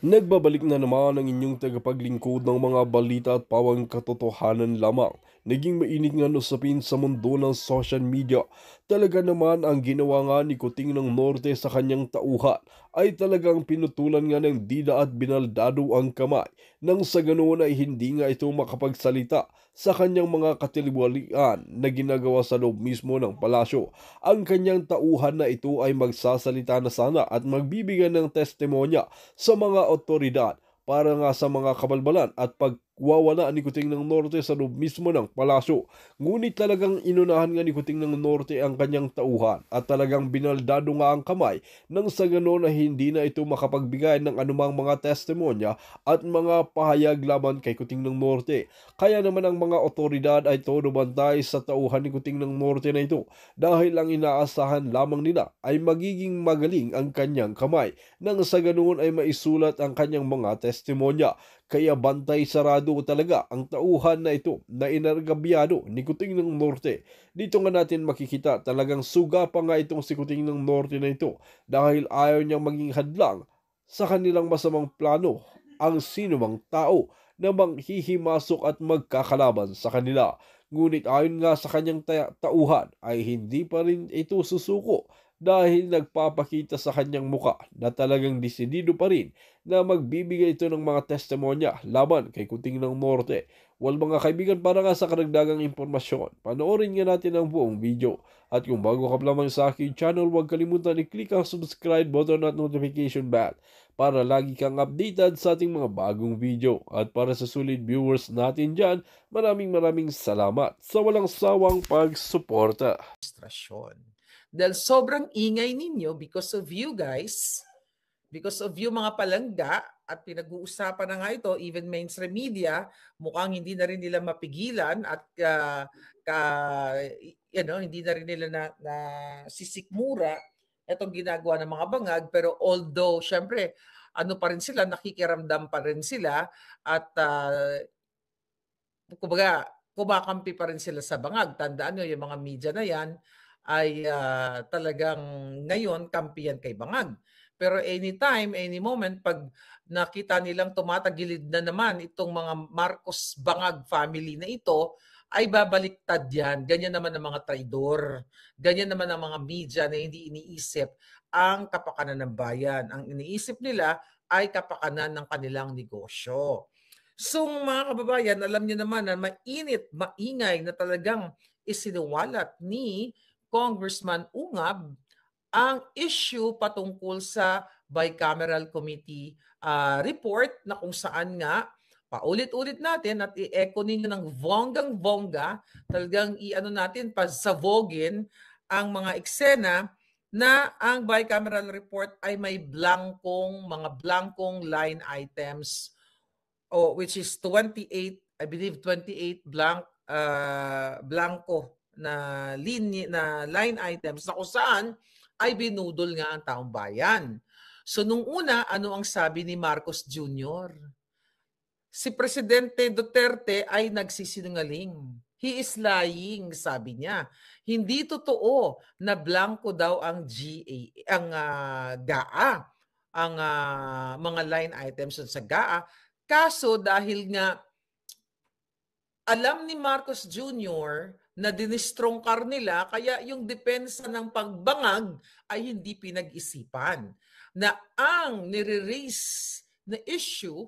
Nagbabalik na naman ang inyong tagapaglingkod ng mga balita at pawang katotohanan lamang. Naging mainit nga usapin sa mundo ng social media. Talaga naman ang ginawa nga ni Kuting ng Norte sa kanyang tauhan ay talagang pinutulan nga ng dida at binaldado ang kamay nang sa ganoon ay hindi nga ito makapagsalita sa kanyang mga katiliwalian na ginagawa sa loob mismo ng palasyo. Ang kanyang tauhan na ito ay magsasalita na sana at magbibigay ng testimonya sa mga otoridad para nga sa mga kabalbalan at pagwawala ni Kuting ng Norte sa loob mismo ng palasyo. Ngunit talagang inunahan nga ni Kuting ng Norte ang kanyang tauhan at talagang binaldado nga ang kamay nang sa ganoon na hindi na ito makapagbigay ng anumang mga testimonya at mga pahayag laban kay Kuting ng Norte. Kaya naman ang mga otoridad ay todo bantay sa tauhan ni Kuting ng Norte na ito dahil ang inaasahan lamang nila ay magiging magaling ang kanyang kamay nang sa ganoon ay maisulat ang kanyang mga testimonya. Kaya bantay sarado talaga ang tauhan na ito na inargabyado ni Kuting ng Norte. Dito nga natin makikita talagang suga pa nga itong si Kuting ng Norte na ito dahil ayaw niyang maging hadlang sa kanilang masamang plano ang sinumang tao na manghihimasok at magkakalaban sa kanila. Ngunit ayon nga sa kanyang tauhan ay hindi pa rin ito susuko dahil nagpapakita sa kanyang muka na talagang desidido pa rin na magbibigay ito ng mga testimonya laban kay Kuting ng Norte. Well mga kaibigan, para nga sa karagdagang impormasyon, panoorin nga natin ang buong video. At kung bago ka pa lamang sa aking channel, huwag kalimutan i-click ang subscribe button at notification bell para lagi kang updated sa ating mga bagong video. At para sa solid viewers natin dyan, maraming salamat sa walang sawang pagsuporta. Administrasyon. Dahil sobrang ingay ninyo because of you guys, because of you mga palangga, at pinag-uusapan na nga ito, even mainstream media, mukhang hindi na rin nila mapigilan at hindi na rin nila na sisikmura itong ginagawa ng mga bangag. Pero although, syempre, ano pa rin sila, nakikiramdam pa rin sila at kumbaga, kumakampi pa rin sila sa bangag. Tandaan nyo, yung mga media na yan ay talagang ngayon kampiyan kay bangag. Pero anytime, any moment, pag nakita nilang tumatagilid na naman itong mga Marcos Bangag family na ito, ay babaliktad yan. Ganyan naman ang mga traidor. Ganyan naman ang mga media na hindi iniisip ang kapakanan ng bayan. Ang iniisip nila ay kapakanan ng kanilang negosyo. So mga kababayan, alam niyo naman na mainit, maingay na talagang isinuwalat ni Congressman Ungab ang issue patungkol sa bicameral committee report na kung saan nga paulit-ulit natin at i-echo ninyo ng bonggang-bongga, talagang i-ano natin, pasabogin ang mga eksena na ang bicameral report ay may mga blankong line items, which is 28, I believe 28 blanco na line items na kung saan ay binudol nga ang taong bayan. So nung una, ano ang sabi ni Marcos Jr.? Si Presidente Duterte ay nagsisinungaling. He is lying, sabi niya. Hindi totoo na blanco daw ang GAA, ang mga line items sa GAA. Kaso dahil nga alam ni Marcos Jr. na dinistrongkar nila, kaya yung depensa ng pagbangag ay hindi pinag-isipan. Na ang nire-raise na issue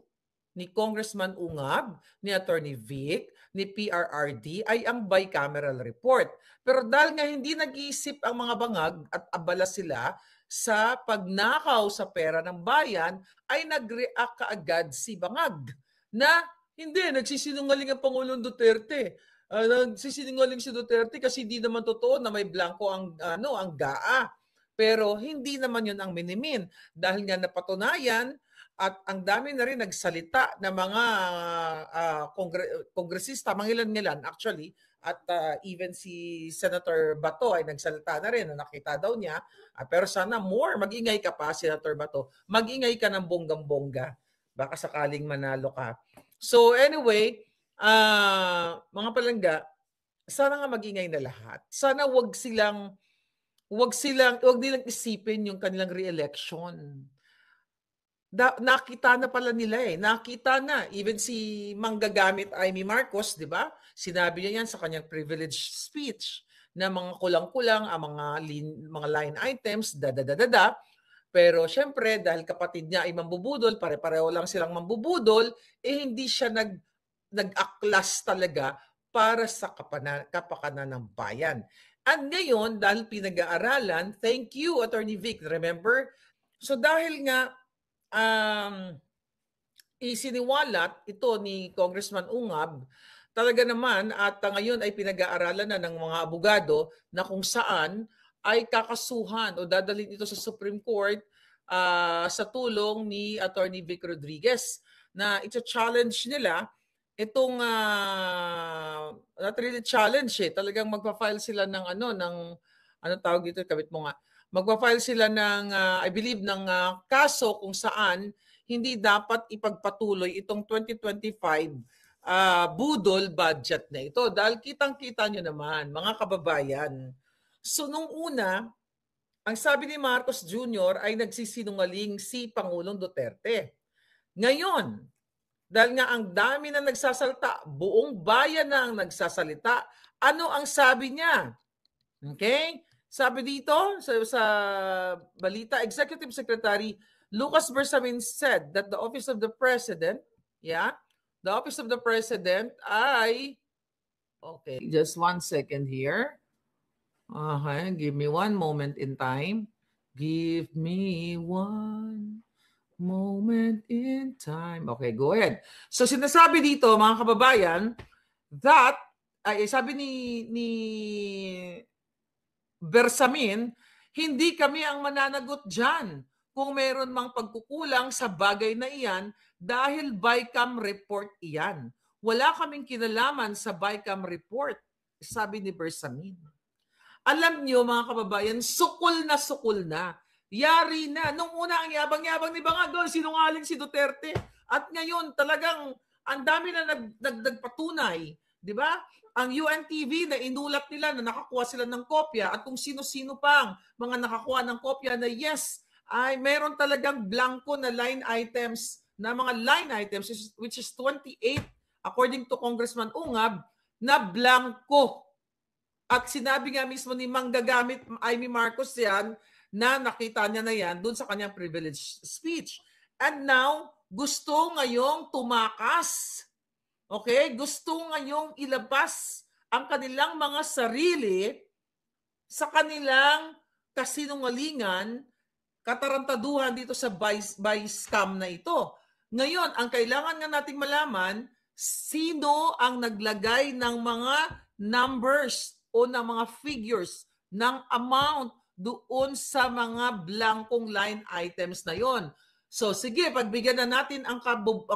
ni Congressman Ungab, ni Attorney Vic, ni PRRD ay ang bicameral report. Pero dahil nga hindi nag-iisip ang mga bangag at abala sila sa pagnakaw sa pera ng bayan, ay nag-react kaagad si bangag na hindi, nagsisinungaling ang Pangulong Duterte. Nagsisinungaling si Duterte kasi hindi naman totoo na may blanco ang GAA. Pero hindi naman yun ang minimin. Dahil nga napatunayan at ang dami na rin nagsalita na mga kongresista, mangilan-ngilan actually, at even si Senator Bato ay nagsalita na rin na nakita daw niya. Pero sana more, mag-ingay ka pa, Senator Bato. Mag-ingay ka ng bonggang-bongga. Baka sakaling manalo ka. So anyway, mga palangga, sana nga magingay na lahat. Sana wag nilang isipin yung kanilang re-election. nakita na pala nila eh. Nakita na. Even si manggagamit Amy Marcos, di ba? Sinabi niya yan sa kanyang privileged speech na mga kulang-kulang ang mga line items, da. Pero syempre, dahil kapatid niya ay mambubudol, pare-pareho lang silang mambubudol, eh hindi siya nag-aklas talaga para sa kapakanan ng bayan. At ngayon, dahil pinag-aaralan, thank you, Attorney Vic, remember? So dahil nga isiniwalat ito ni Congressman Ungab, talaga naman at ngayon ay pinag-aaralan na ng mga abogado na kung saan ay kakasuhan o dadalhin ito sa Supreme Court sa tulong ni Attorney Vic Rodriguez na ito-challenge nila itong not really challenge talagang magpa-file sila ng anong tawag dito, kabit mo nga, magpa-file sila ng I believe ng kaso kung saan hindi dapat ipagpatuloy itong 2025 budol budget na ito. Dahil kitang-kita nyo naman, mga kababayan. So nung una, ang sabi ni Marcos Jr. ay nagsisinungaling si Pangulong Duterte. Ngayon, dahil nga ang dami na nagsasalita, buong bayan na ang nagsasalita, ano ang sabi niya? Okay? Sabi dito sa balita, Executive Secretary Lucas Bersamin said that the Office of the President, the Office of the President ay, okay, just 1 second here. Okay, give me 1 moment in time. Give me 1 moment in time. Okay, go ahead. So sinasabi dito, mga kababayan, that, sabi ni Bersamin, hindi kami ang mananagot dyan kung meron mang pagkukulang sa bagay na iyan dahil BICAM report iyan. Wala kaming kinalaman sa BICAM report, sabi ni Bersamin. Alam niyo mga kababayan, sukol na. Yari na. Nung una ang yabang-yabang ni Bangag, sinungaling si Duterte. At ngayon talagang ang dami na nagpatunay. Di ba? Ang UNTV na inulat nila na nakakuha sila ng kopya at kung sino-sino pang mga nakakuha ng kopya na yes, ay meron talagang blanco na line items, which is 28 according to Congressman Ungab, na blanco. At sinabi nga mismo ni manggagamit Amy Marcos yan na nakita niya na yan dun sa kanyang privileged speech. And now, gusto ngayong tumakas. Okay? Gusto ngayong ilabas ang kanilang mga sarili sa kanilang kasinungalingan, katarantaduhan dito sa buy scam na ito. Ngayon, ang kailangan nga nating malaman, sino ang naglagay ng mga numbers o ng mga figures ng amount doon sa mga blankong line items na yon. So sige, pagbigyan na natin ang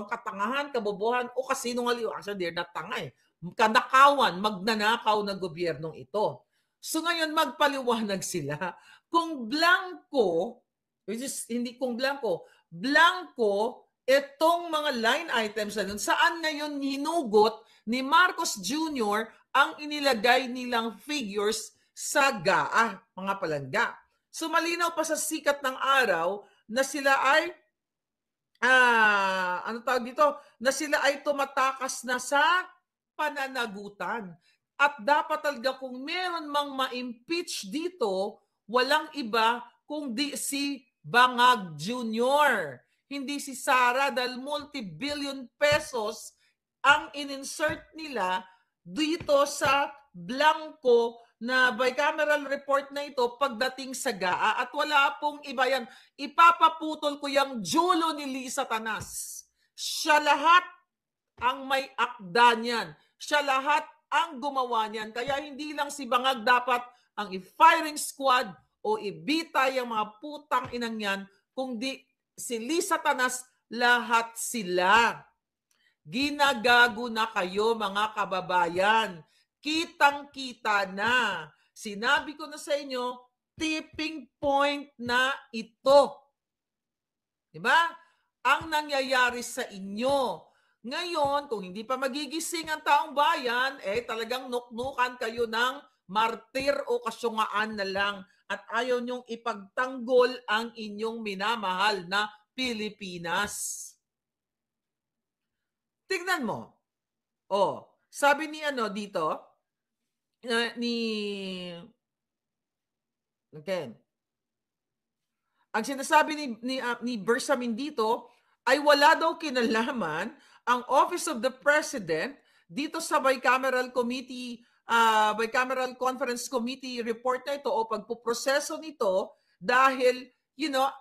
katangahan, kabobohan o kasinungalingan. Actually, they're not tanga eh. Kanakawan, magnanakaw ng gobyernong ito. So ngayon, magpaliwanag sila. Kung blanco, which is hindi kung blanco, itong mga line items na yun, saan ngayon hinugot ni Marcos Jr. ang inilagay nilang figures sa GAA, mga palangga. So malinaw pa sa sikat ng araw na sila ay na sila ay tumatakas na sa pananagutan. At dapat talaga kung meron mang ma-impeach dito, walang iba kundi si Bangag Jr. Hindi si Sara dahil multi-billion pesos ang in-insert nila dito sa blanco na bicameral report na ito pagdating sa GAA. At wala pong iba yan. Ipapaputol ko yung julo ni Lisa Tanas. Siya lahat ang may akda niyan. Siya lahat ang gumawa niyan. Kaya hindi lang si Bangag dapat ang i-firing squad o ibita yung mga putang inang yan, kundi si Lisa Tanas, lahat sila. Ginagago na kayo mga kababayan. Kitang-kita na. Sinabi ko na sa inyo, tipping point na ito. Diba? Ang nangyayari sa inyo. Ngayon, kung hindi pa magigising ang taong bayan, talagang nuknukan kayo ng martir o kasyungaan na lang at ayaw niyong ipagtanggol ang inyong minamahal na Pilipinas. Tignan mo. Oh, sabi ni dito, ni okay. Ang sinasabi ni Bersamin dito ay wala daw kinalaman ang Office of the President dito sa bicameral conference committee report na ito o pagpuproseso nito dahil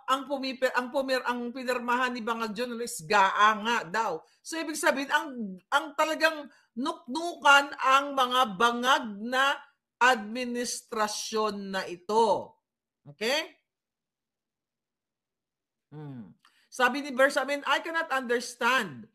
ang pinirmahan ni Bangag Jr. is GAA nga daw. So ibig sabihin ang talagang nuknukan ang mga bangag na administrasyon na ito. Okay? Sabi ni Bersamin, I cannot understand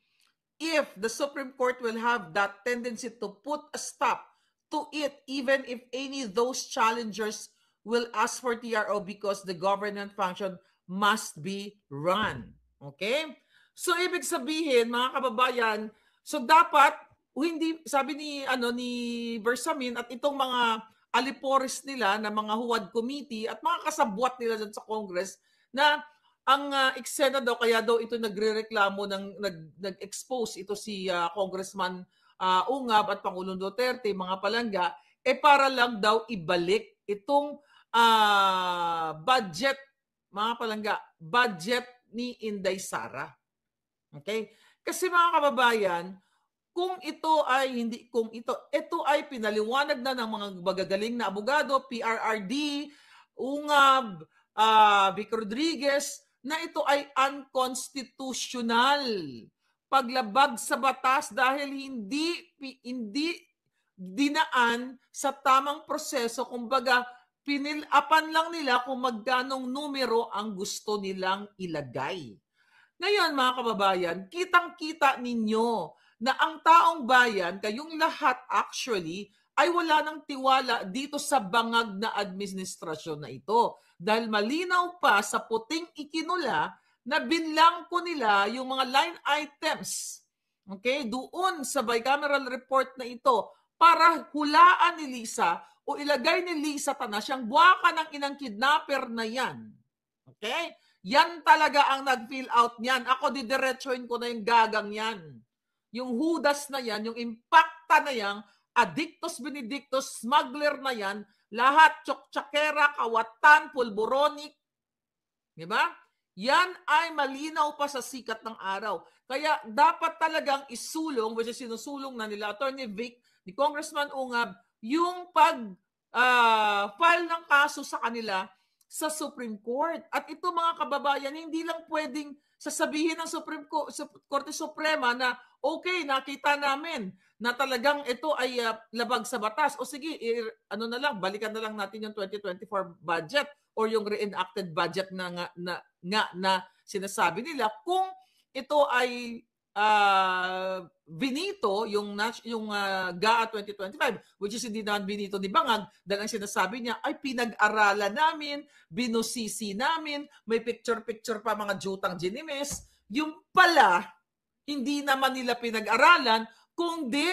if the Supreme Court will have that tendency to put a stop to it even if any of those challengers will ask for TRO because the government function must be run. Okay? So ibig sabihin, mga kababayan, so dapat hindi sabi ni Bersamin at itong mga alipores nila na mga huwad committee at mga kasabwat nila dyan sa Congress na ang eksena daw kaya daw ito nagrereklamo nag-expose ito si Congressman Ungab at Pangulong Duterte, mga palangga, para lang daw ibalik itong budget, mga palangga, budget ni Inday Sara. Okay? Kasi mga kababayan, ito ay pinaliwanag na ng mga magagaling na abogado, PRRD, Ungab, Vic Rodriguez, na ito ay unconstitutional. Paglabag sa batas dahil hindi dinaan sa tamang proseso, kumbaga pinilapan lang nila kung magkanong numero ang gusto nilang ilagay. Ngayon mga kababayan, kitang-kita ninyo na ang taong bayan, kayong lahat actually, ay wala ng tiwala dito sa bangag na administrasyon na ito. Dahil malinaw pa sa puting ikinula na binlangko nila yung mga line items, okay, doon sa bicameral report na ito para hulaan ni Lisa o ilagay ni Lisa Tanas siyang buwaka ng inang kidnapper na yan. Okay? Yan talaga ang nag-fill out niyan. Ako didiretsuhin ko na yung gagang yan. Yung hudas na yan, yung impacta na yan, addictus benedictus, smuggler na yan, lahat, tsoktsakera, kawatan, pulboronic, di ba? Yan ay malinaw pa sa sikat ng araw. Kaya dapat talagang isulong, which is sinusulong na nila Attorney Vic, ni Congressman Ungab, yung pag-file ng kaso sa kanila sa Supreme Court. At ito mga kababayan, hindi lang pwedeng sasabihin ng Korte Suprema na okay, nakita namin na talagang ito ay labag sa batas. O sige, balikan na lang natin yung 2024 budget or yung reenacted budget na sinasabi nila kung ito ay binito yung GAA 2025, which is hindi naman binito ni Bangag dahil ang sinasabi niya ay pinag-aralan namin, binusisi namin, may picture-picture pa mga jutang ginimes. Yung pala, hindi naman nila pinag-aralan, kundi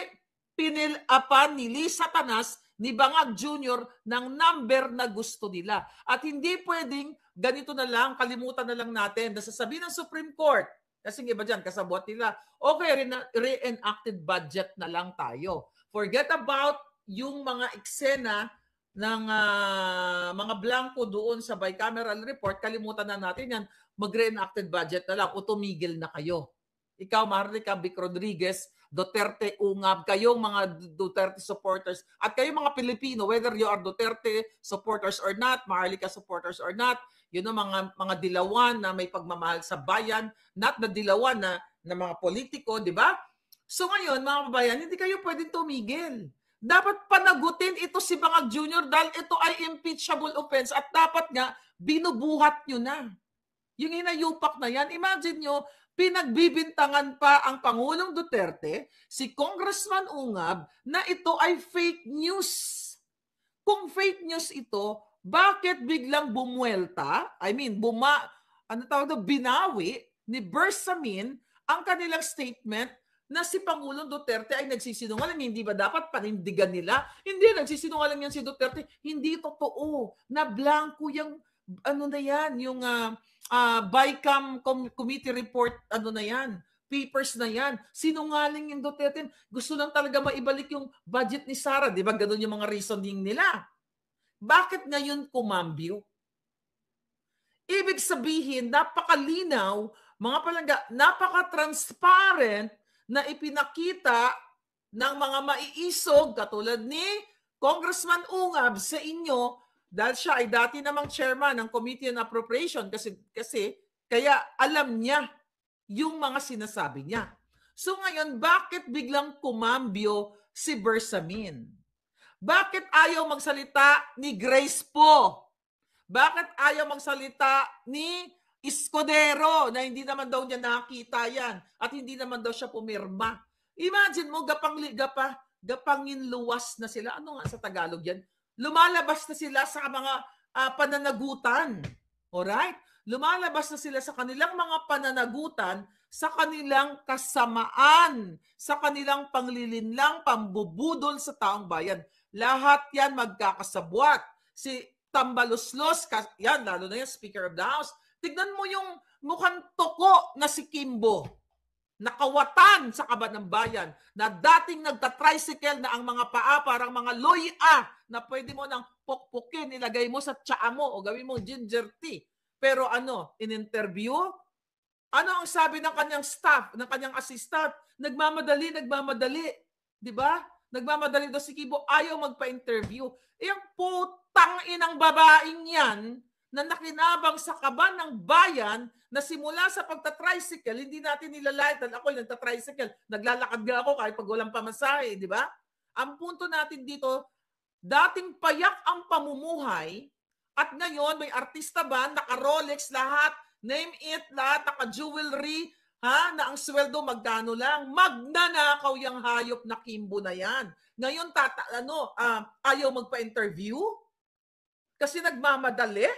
pinilapan ni Lisa Tanas ni Bangag Jr. ng number na gusto nila. At hindi pwedeng ganito na lang, kalimutan na lang natin, nasasabihin ng Supreme Court, kasi iba dyan, kasabot nila, okay, reenacted budget na lang tayo. Forget about yung mga eksena ng mga blanco doon sa bicameral report, kalimutan na natin yan, mag-reenacted budget na lang o tumigil na kayo. Ikaw, Marlica, Vic Rodriguez, Duterte, Ungab, kayong mga Duterte supporters, at kayong mga Pilipino, whether you are Duterte supporters or not, Marlica supporters or not, yun ang mga dilawan na may pagmamahal sa bayan, not na dilawan na mga politiko, di ba? So ngayon, mga kababayan, hindi kayo pwedeng tumigil. Dapat panagutin ito si Bangag Jr. dahil ito ay impeachable offense at dapat nga binubuhat nyo na. Yung hinayupak na yan, imagine nyo, pinagbibintangan pa ang Pangulong Duterte, si Congressman Ungab, na ito ay fake news. Kung fake news ito, bakit biglang bumuelta? Binawi ni Bersamin ang kanilang statement na si Pangulong Duterte ay nagsisinungaling. Hindi ba dapat panindigan nila? Hindi, nagsisinungaling yan si Duterte. Hindi totoo. Na blanco yung yung BICAM committee report, ano na yan, papers na yan. Sinungaling yung Duterte. Gusto lang talaga maibalik yung budget ni Sara. Di ba ganun yung mga reasoning nila? Bakit ngayon kumambyo? Ibig sabihin, napakalinaw, mga palangga, napaka-transparent na ipinakita ng mga maiisog katulad ni Congressman Ungab sa inyo dahil siya ay dati namang chairman ng Committee on Appropriation kasi kaya alam niya yung mga sinasabi niya. So ngayon, bakit biglang kumambyo si Bersamin? Bakit ayaw magsalita ni Grace Po? Bakit ayaw magsalita ni Escudero na hindi naman daw niya nakita yan at hindi naman daw siya pumirma? Imagine mo, gapangin luwas na sila. Ano nga sa Tagalog yan? Lumalabas na sila sa mga pananagutan. Alright? Lumalabas na sila sa kanilang mga pananagutan, sa kanilang kasamaan, sa kanilang panglilinlang, pambubudol sa taong bayan. Lahat yan magkakasabwat. Si Tambaluslos, yan, lalo na yan, Speaker of the House. Tignan mo yung mukhang toko na si Kimbo. Nakawatan sa Kaban ng Bayan na dating nagta-tricycle na ang mga paa parang mga loya na pwede mo nang pukpukin, nilagay mo sa tsaa mo o gawin mo ginger tea. Pero in-interview, ano ang sabi ng kanyang staff, ng kanyang assistant? Nagmamadali. Di ba? Nagmamadali daw si Kibo, ayaw magpa-interview. Yung putang inang babaeng yan na nakinabang sa Kaban ng Bayan na simula sa pagta-tricycle, hindi natin nilalait. Ako'y nagta-tricycle, naglalakad nga ako kahit pag walang pamasahe, di ba? Ang punto natin dito, dating payak ang pamumuhay at ngayon may artista ba, naka-Rolex lahat, name it, lahat, naka-jewelry, na ang sweldo magkano lang. Magnanakaw yung hayop na Kimbo na yan. Ngayon, ayaw magpa-interview? Kasi nagmamadali?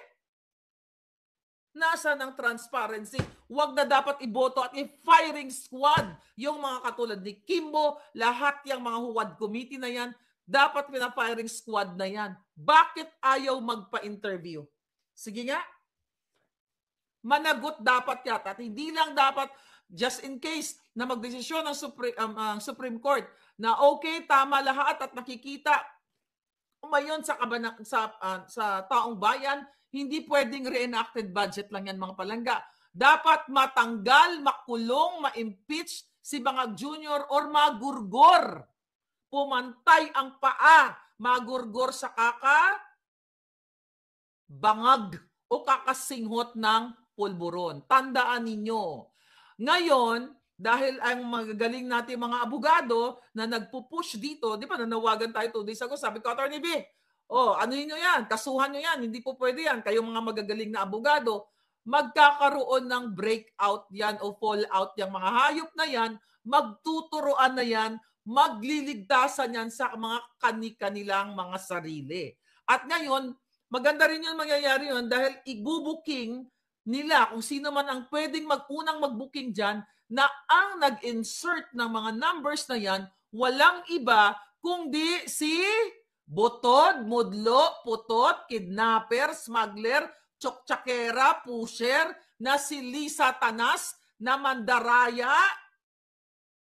Nasa ng transparency? Huwag na dapat iboto at i-firing squad yung mga katulad ni Kimbo, lahat yung mga huwad committee na yan, dapat pina-firing squad na yan. Bakit ayaw magpa-interview? Sige nga. Managot dapat yata. At hindi lang dapat just in case na magdesisyon ng Supreme Court na okay, tama lahat at nakikita umayon sa taong bayan, hindi pwedeng reenacted budget lang yan mga palangga. Dapat matanggal, makulong, ma-impeach si Bangag Jr. or magurgor. Pumantay ang paa, magurgor sa bangag o kakasinghot ng pulburon. Tandaan ninyo. Ngayon, dahil ang magagaling natin mga abogado na nagpupush dito, di ba nanawagan tayo 2 days ago, sabi ko, Attorney B, ano nyo yan, kasuhan nyo yan, hindi po pwede yan. Kayong mga magagaling na abogado, magkakaroon ng breakout yan o fallout yung mga hayop na yan, magtuturoan na yan, magliligtasan yan sa mga kanilang mga sarili. At ngayon, maganda rin yun mangyayari yun dahil ibubuking nila kung sino man ang pwedeng unang mag-booking dyan na ang nag-insert ng mga numbers na yan, walang iba kundi si botod, mudlo, putot, kidnapper, smuggler, tsoktsakera, pusher, na si Lisa Tanas na mandaraya,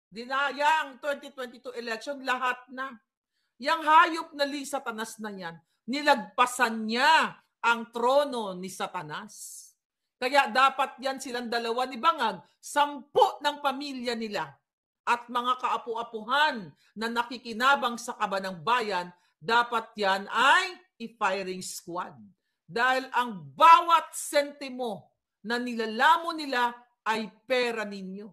dinaya ang 2022 election, lahat na. Yang hayop na Lisa Tanas na yan, nilagpasan niya ang trono ni Satanas. Kaya dapat yan silang dalawa ni Bangag, 10 ng pamilya nila at mga kaapu-apuhan na nakikinabang sa Kaban ng Bayan, dapat yan ay i-firing squad. Dahil ang bawat sentimo na nilalamo nila ay pera ninyo.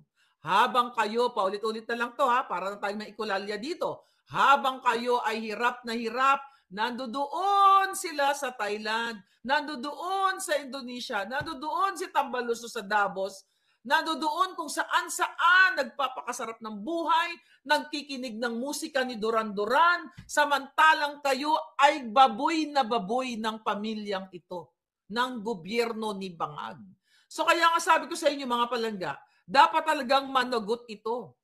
Habang kayo, paulit-ulit na lang to para na tayo maikulalya dito. Habang kayo ay hirap na hirap, nandoon sila sa Thailand, nandoon sa Indonesia, nandoon si Tambaluso sa Davos, nandoon kung saan-saan nagpapakasarap ng buhay, nagkikinig ng musika ni Duran Duran, samantalang kayo ay baboy na baboy ng pamilyang ito, ng gobyerno ni Bangag. So kaya nga sabi ko sa inyo mga palangga, dapat talagang managot ito.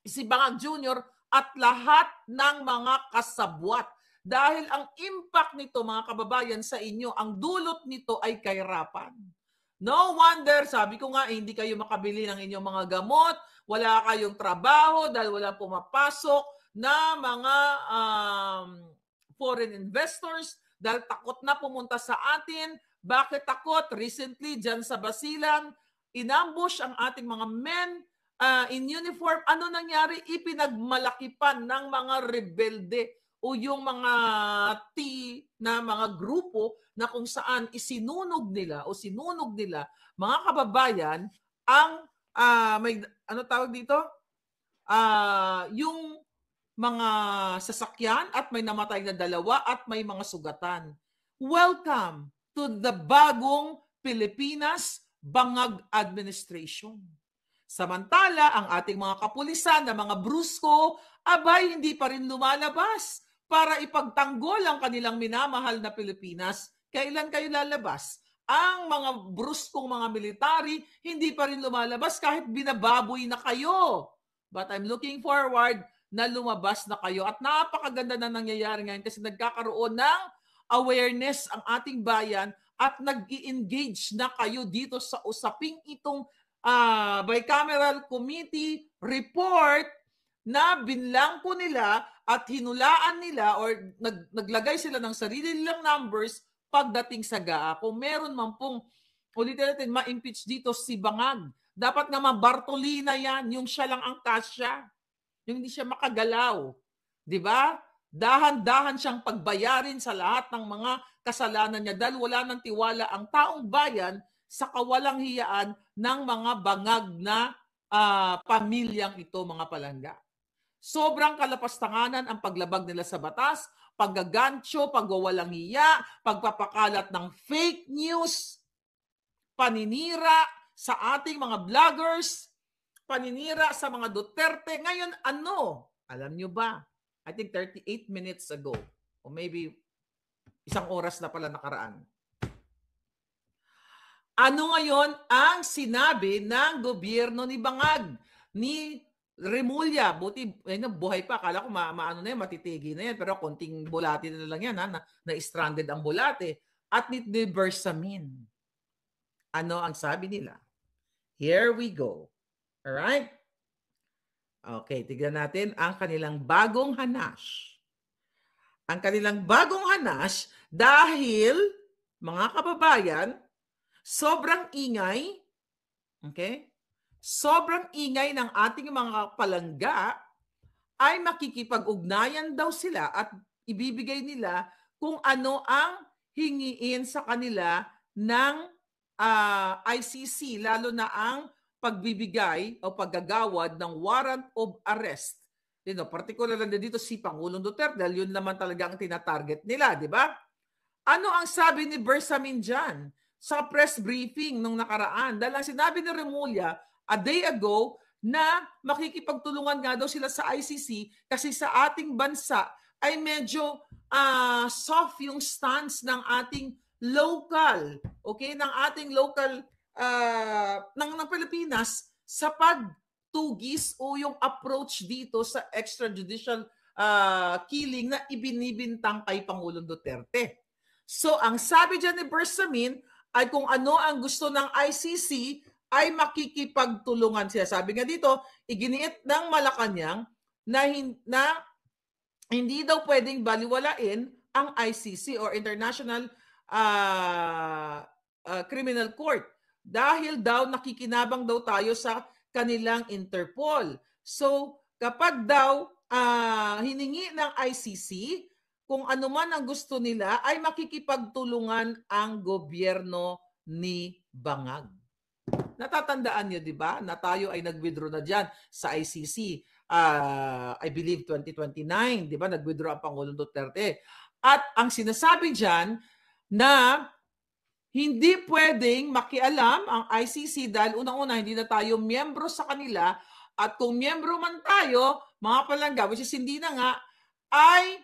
Si Bangag Jr. at lahat ng mga kasabwat. Dahil ang impact nito mga kababayan sa inyo, ang dulot nito ay kahirapan. No wonder, sabi ko nga, hindi kayo makabili ng inyong mga gamot, wala kayong trabaho dahil wala pumapasok na mga foreign investors dahil takot na pumunta sa atin. Bakit takot? Recently, dyan sa Basilan, inambush ang ating mga men in uniform. Ano nangyari? Ipinagmalakipan ng mga rebelde o yung mga na mga grupo na kung saan isinunog nila o sinunog nila mga kababayan ang may ano tawag dito? Yung mga sasakyan at may namatay na 2 at may mga sugatan. Welcome to the bagong Pilipinas Bangag Administration. Samantala, ang ating mga kapulisan na mga brusko, abay hindi pa rin lumalabas para ipagtanggol ang kanilang minamahal na Pilipinas. Kailan kayo lalabas? Ang mga bruskong mga military, hindi pa rin lumalabas kahit binababoy na kayo. But I'm looking forward na lumabas na kayo. At napakaganda na nangyayari ngayon kasi nagkakaroon ng awareness ang ating bayan at nag-i-engage na kayo dito sa usaping itong bicameral committee report na binlangko nila at hinulaan nila or naglagay sila ng sarili nilang numbers pagdating sa GAA. Kung meron man pong, ulitin natin, ma-impeach dito si Bangag, dapat nga Bartolina yan, yung siya lang ang kasya, yung hindi siya makagalaw. Diba? Dahan-dahan siyang pagbayarin sa lahat ng mga kasalanan niya dahil wala ng tiwala ang taong bayan sa kawalang hiyaan ng mga bangag na pamilyang ito, mga palangga. Sobrang kalapastanganan ang paglabag nila sa batas, paggagancho, pagwawalang hiya, pagpapakalat ng fake news, paninira sa ating mga vloggers, paninira sa mga Duterte. Ngayon, ano? Alam nyo ba? I think 38 minutes ago, or maybe 1 oras na pala nakaraan. Ano ngayon ang sinabi ng gobyerno ni Bangag, ni Remulla? Buti, buhay pa. Akala ko maano na yan, matitigi na yan. Pero konting bulate na lang yan, na-stranded ang bulate. At ni Bersamin. Ano ang sabi nila? Here we go. Alright? Okay, tignan natin ang kanilang bagong hanash. Ang kanilang bagong hanash dahil, mga kababayan, sobrang ingay, okay? Sobrang ingay ng ating mga palangga ay makikipag-ugnayan daw sila at ibibigay nila kung ano ang hingiin sa kanila ng ICC, lalo na ang pagbibigay o paggagawad ng warrant of arrest. Particular lang dito si Pangulong Duterte dahil yun naman talaga ang tinatarget nila, di ba? Ano ang sabi ni Bersamin dyan sa press briefing nung nakaraan? Dahil ang sinabi ni Remulla a day ago na makikipagtulungan nga daw sila sa ICC kasi sa ating bansa ay medyo soft yung stance ng ating local, okay, ng ating local ng Pilipinas sa pagtugis o yung approach dito sa extrajudicial killing na ibinibintang kay Pangulong Duterte. So ang sabi dyan ni Bersamin ay kung ano ang gusto ng ICC ay makikipagtulungan sila. Sabi nga dito, iginiit ng Malacanang na hindi daw pwedeng baliwalain ang ICC or International Criminal Court dahil daw nakikinabang daw tayo sa kanilang Interpol. So kapag daw hiningi ng ICC, kung ano man ang gusto nila, ay makikipagtulungan ang gobyerno ni Bangag. Natatandaan niyo, di ba, na tayo ay nag-withdraw na dyan sa ICC. I believe 2029, di ba, nag-withdraw ang Pangulong Duterte. At ang sinasabi dyan na hindi pwedeng makialam ang ICC dahil unang-una hindi na tayo miyembro sa kanila at kung miyembro man tayo, mga palangga, which is hindi na nga, ay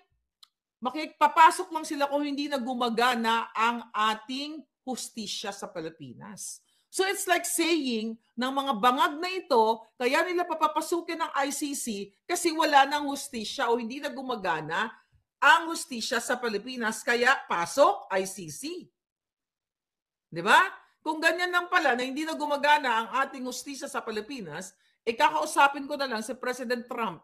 makipapasok lang sila kung hindi na gumagana ang ating hustisya sa Pilipinas. So it's like saying ng mga bangag na ito, kaya nila papapasukin ng ICC kasi wala nang hustisya o hindi na gumagana ang hustisya sa Pilipinas, kaya pasok ICC. Di ba? Kung ganyan lang pala na hindi na gumagana ang ating hustisya sa Pilipinas, kakausapin ko na lang si President Trump.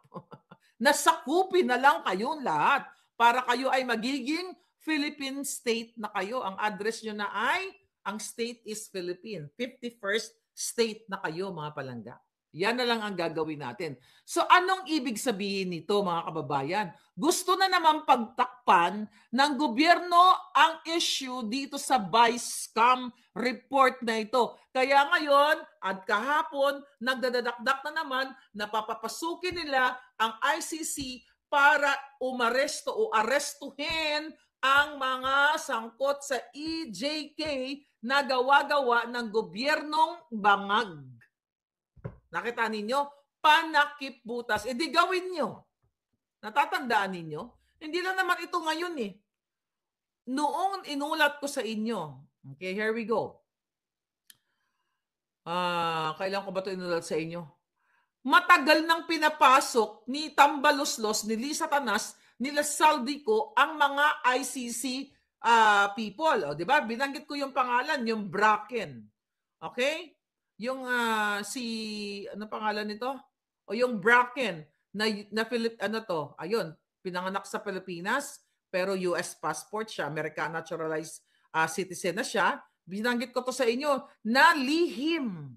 Nasakupin na lang kayong lahat para kayo ay magiging Philippine state na kayo. Ang address nyo na ay, ang state is Philippine. 51st state na kayo, mga palangga. Yan na lang ang gagawin natin. So anong ibig sabihin nito, mga kababayan? Gusto na naman pagtakpan ng gobyerno ang issue dito sa Vice Scam report na ito. Kaya ngayon at kahapon, nagdadadakdak na naman na papapasukin nila ang ICC para umaresto o arestuhin ang mga sangkot sa EJK na gawa-gawa ng gobyernong bangag. Nakita ninyo? Panakip butas. Di gawin nyo. Natatandaan ninyo? Hindi lang naman ito ngayon eh. Noong inulat ko sa inyo. Okay, here we go. Kailan ko ba ito inulat sa inyo? Matagal nang pinapasok ni Tambaloslos, ni Lisa Tanas, nila Saldico ang mga ICC people. O, diba? Binanggit ko yung pangalan, yung Bracken. Okay? Yung ano pangalan nito? O yung Bracken na ayun, pinanganak sa Pilipinas pero US passport siya, American naturalized citizen na siya. Binanggit ko to sa inyo na lihim